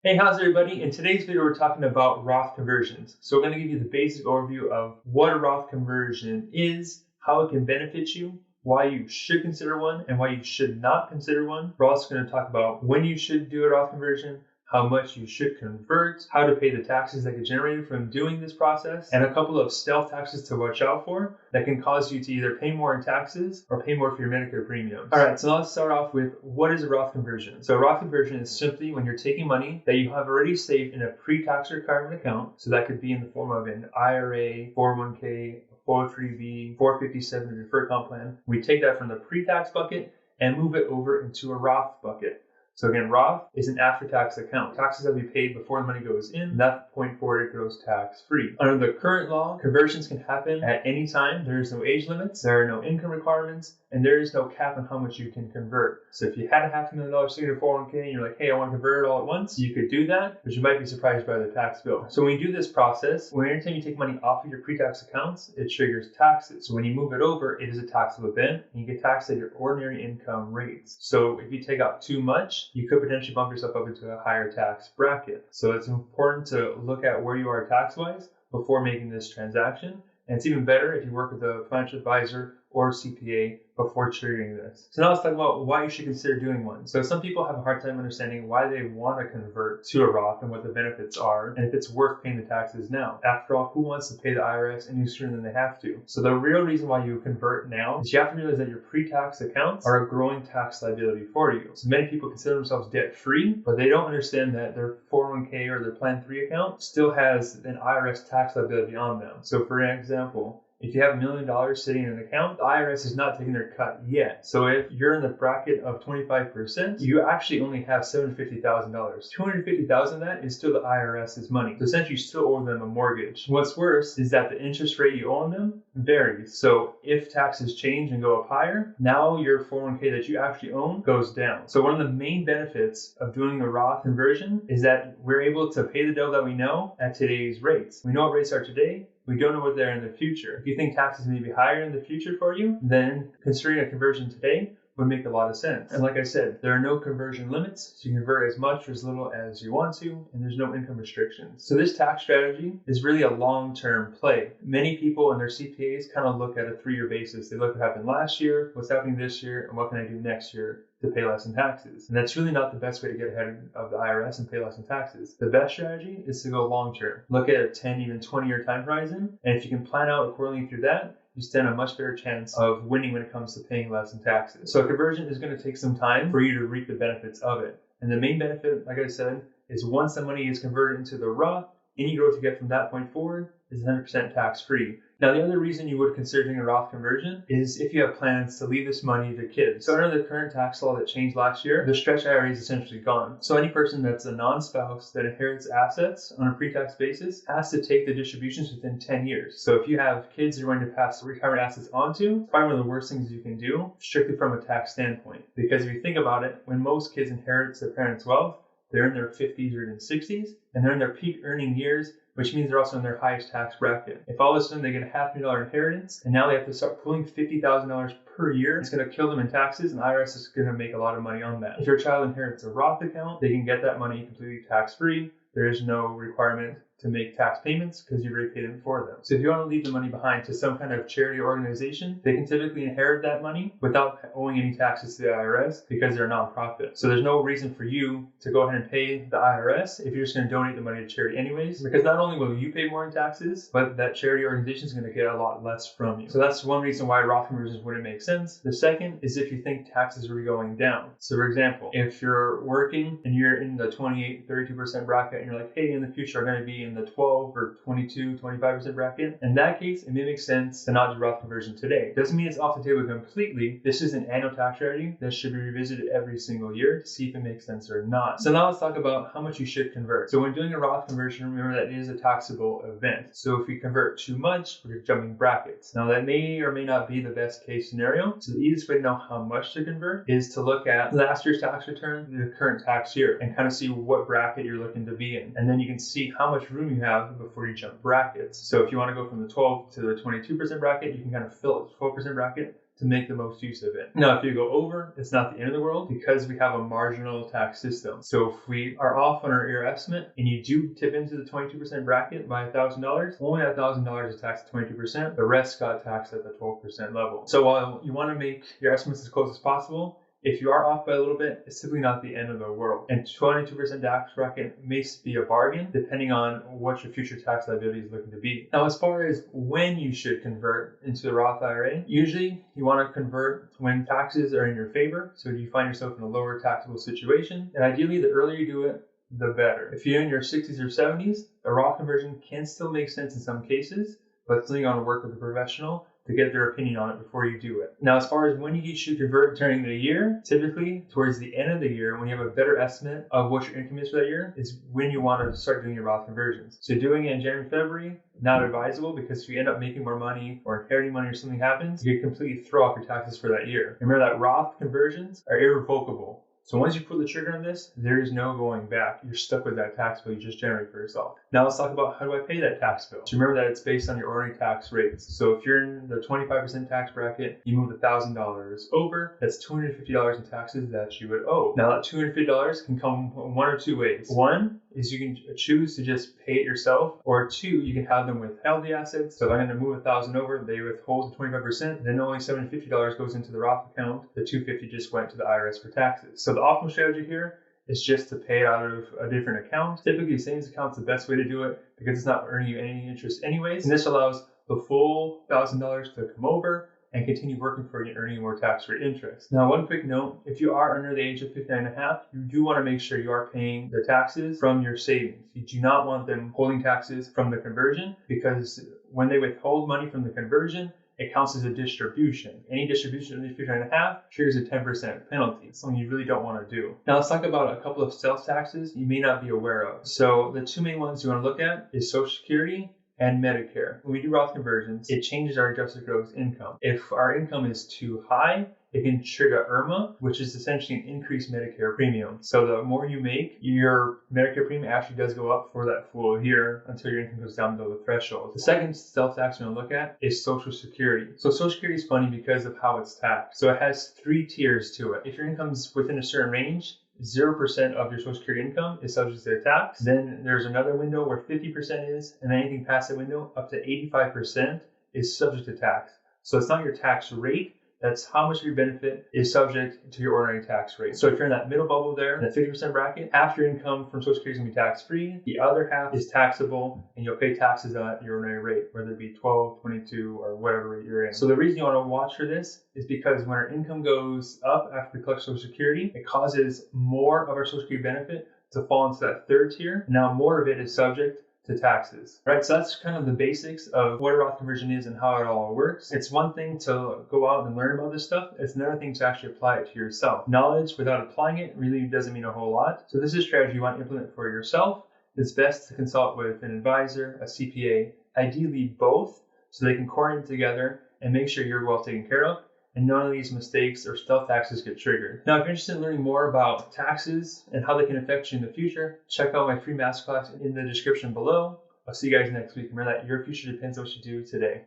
Hey, how's everybody? In today's video, we're talking about Roth conversions. So we're going to give you the basic overview of what a Roth conversion is, how it can benefit you, why you should consider one, and why you should not consider one. We're also going to talk about when you should do a Roth conversion, how much you should convert, how to pay the taxes that get generated from doing this process, and a couple of stealth taxes to watch out for that can cause you to either pay more in taxes or pay more for your Medicare premiums. All right, so let's start off with what is a Roth conversion. So a Roth conversion is simply when you're taking money that you have already saved in a pre-tax retirement account. So that could be in the form of an IRA, 401k, 403b, 457 deferred comp plan. We take that from the pre-tax bucket and move it over into a Roth bucket. So again, Roth is an after-tax account. Taxes that we paid before the money goes in, and that point forward it goes tax-free. Under the current law, conversions can happen at any time. There is no age limits, there are no income requirements, and there is no cap on how much you can convert. So if you had a $500,000 sitting in a 401k and you're like, hey, I want to convert it all at once, you could do that, but you might be surprised by the tax bill. So when you do this process, anytime you take money off of your pre-tax accounts, it triggers taxes. So when you move it over, it is a taxable event, and you get taxed at your ordinary income rates. So if you take out too much, you could potentially bump yourself up into a higher tax bracket. So it's important to look at where you are tax-wise before making this transaction. And it's even better if you work with a financial advisor or CPA before triggering this. So now let's talk about why you should consider doing one. So some people have a hard time understanding why they want to convert to a Roth and what the benefits are, and if it's worth paying the taxes now. After all, who wants to pay the IRS any sooner than they have to? So the real reason why you convert now is you have to realize that your pre-tax accounts are a growing tax liability for you. So many people consider themselves debt-free, but they don't understand that their 401k or their Plan 3 account still has an IRS tax liability on them. So for example, if you have $1 million sitting in an account, the IRS is not taking their cut yet. So if you're in the bracket of 25%, you actually only have $750,000. $250,000 of that is still the IRS's money. So essentially you still owe them a mortgage. What's worse is that the interest rate you owe on them varies. So if taxes change and go up higher, now your 401k that you actually own goes down. So one of the main benefits of doing a Roth conversion is that we're able to pay the bill that we know at today's rates. We know what rates are today. We don't know what they're in the future. If you think taxes may be higher in the future for you, then considering a conversion today would make a lot of sense. And like I said, there are no conversion limits, so you can convert as much or as little as you want to, and there's no income restrictions. So this tax strategy is really a long-term play. Many people and their CPAs kind of look at a 3-year basis. They look at what happened last year, what's happening this year, and what can I do next year to pay less in taxes. And that's really not the best way to get ahead of the IRS and pay less in taxes. The best strategy is to go long-term. Look at a 10, even 20-year time horizon, and if you can plan out accordingly through that, you stand a much better chance of winning when it comes to paying less in taxes. So a conversion is going to take some time for you to reap the benefits of it. And the main benefit, like I said, is once the money is converted into the Roth, any growth you get from that point forward is 100% tax-free. Now, the other reason you would consider doing a Roth conversion is if you have plans to leave this money to kids. So under the current tax law that changed last year, the stretch IRA is essentially gone. So any person that's a non-spouse that inherits assets on a pre-tax basis has to take the distributions within 10 years. So if you have kids you're going to pass retirement assets onto, it's probably one of the worst things you can do, strictly from a tax standpoint. Because if you think about it, when most kids inherit their parents' wealth, they're in their 50s or in 60s, and they're in their peak earning years, which means they're also in their highest tax bracket. If all of a sudden they get a $500,000 inheritance, and now they have to start pulling $50,000 per year, it's going to kill them in taxes, and the IRS is going to make a lot of money on that. If your child inherits a Roth account, they can get that money completely tax-free. There is no requirement to make tax payments because you already paid them for them. So if you want to leave the money behind to some kind of charity organization, they can typically inherit that money without owing any taxes to the IRS because they're a nonprofit. So there's no reason for you to go ahead and pay the IRS if you're just going to donate the money to charity anyways, because not only will you pay more in taxes, but that charity organization is going to get a lot less from you. So that's one reason why Roth conversions wouldn't make sense. The second is if you think taxes are going down. So for example, if you're working and you're in the 28, 32% bracket and you're like, hey, in the future I'm going to be in the 12 or 22, 25% bracket. In that case, it may make sense to not do Roth conversion today. Doesn't mean it's off the table completely. This is an annual tax strategy that should be revisited every single year to see if it makes sense or not. So now let's talk about how much you should convert. So when doing a Roth conversion, remember that it is a taxable event. So if you convert too much, we're jumping brackets. Now that may or may not be the best case scenario. So the easiest way to know how much to convert is to look at last year's tax return, the current tax year, and kind of see what bracket you're looking to be in. And then you can see how much room you have before you jump brackets. So if you want to go from the 12 to the 22% bracket, you can kind of fill it 12% bracket to make the most use of it. Now, if you go over, it's not the end of the world because we have a marginal tax system. So if we are off on our year estimate and you do tip into the 22% bracket by $1,000, only $1,000 is taxed at 22%. The rest got taxed at the 12% level. So while you want to make your estimates as close as possible, if you are off by a little bit, it's simply not the end of the world. And 22% tax bracket may be a bargain depending on what your future tax liability is looking to be. Now, as far as when you should convert into the Roth IRA, usually you want to convert when taxes are in your favor. So you find yourself in a lower taxable situation. And ideally, the earlier you do it, the better. If you're in your 60s or 70s, a Roth conversion can still make sense in some cases, but it's something you want to work with a professional to get their opinion on it before you do it. Now, as far as when you should convert during the year, typically towards the end of the year, when you have a better estimate of what your income is for that year, is when you want to start doing your Roth conversions. So doing it in January, February, not advisable, because if you end up making more money or inheriting money or something happens, you can completely throw off your taxes for that year. Remember that Roth conversions are irrevocable. So once you pull the trigger on this, there is no going back. You're stuck with that tax bill you just generated for yourself. Now let's talk about how do I pay that tax bill. So remember that it's based on your ordinary tax rates. So if you're in the 25% tax bracket, you move $1,000 over, that's $250 in taxes that you would owe. Now that $250 can come one or two ways. One is you can choose to just pay it yourself, or two, you can have them withheld the assets. So if I'm going to move $1,000 over, they withhold the 25%, then only $750 goes into the Roth account. The $250 just went to the IRS for taxes. So the optimal strategy here is just to pay it out of a different account. Typically, the savings account is the best way to do it because it's not earning you any interest anyways. And this allows the full $1,000 to come over and continue working for you and earning more tax-free interest. Now, one quick note, if you are under the age of 59 and a half, you do want to make sure you are paying the taxes from your savings. You do not want them holding taxes from the conversion, because when they withhold money from the conversion, it counts as a distribution. Any distribution under 59 and a half triggers a 10% penalty. It's something you really don't want to do. Now let's talk about a couple of sales taxes you may not be aware of. So the two main ones you want to look at is Social Security and Medicare. When we do Roth conversions, it changes our adjusted gross income. If our income is too high, it can trigger IRMA, which is essentially an increased Medicare premium. So the more you make, your Medicare premium actually does go up for that full year until your income goes down below the threshold. The second sales tax we're going to look at is Social Security. So Social Security is funny because of how it's taxed. So it has 3 tiers to it. If your income's within a certain range, 0% of your Social Security income is subject to tax. Then there's another window where 50% is, and anything past that window, up to 85% is subject to tax. So it's not your tax rate, that's how much of your benefit is subject to your ordinary tax rate. So if you're in that middle bubble there, in the 50% bracket, half your income from Social Security is going to be tax-free. The other half is taxable, and you'll pay taxes at your ordinary rate, whether it be 12, 22, or whatever rate you're in. So the reason you want to watch for this is because when our income goes up after we collect Social Security, it causes more of our Social Security benefit to fall into that third tier. Now more of it is subject to taxes. Right, so that's kind of the basics of what a Roth conversion is and how it all works. It's one thing to go out and learn about this stuff. It's another thing to actually apply it to yourself. Knowledge without applying it really doesn't mean a whole lot. So this is a strategy you want to implement for yourself. It's best to consult with an advisor, a CPA, ideally both, so they can coordinate together and make sure you're well taken care of, and none of these mistakes or stealth taxes get triggered. Now, if you're interested in learning more about taxes and how they can affect you in the future, check out my free masterclass in the description below. I'll see you guys next week. Remember that your future depends on what you do today.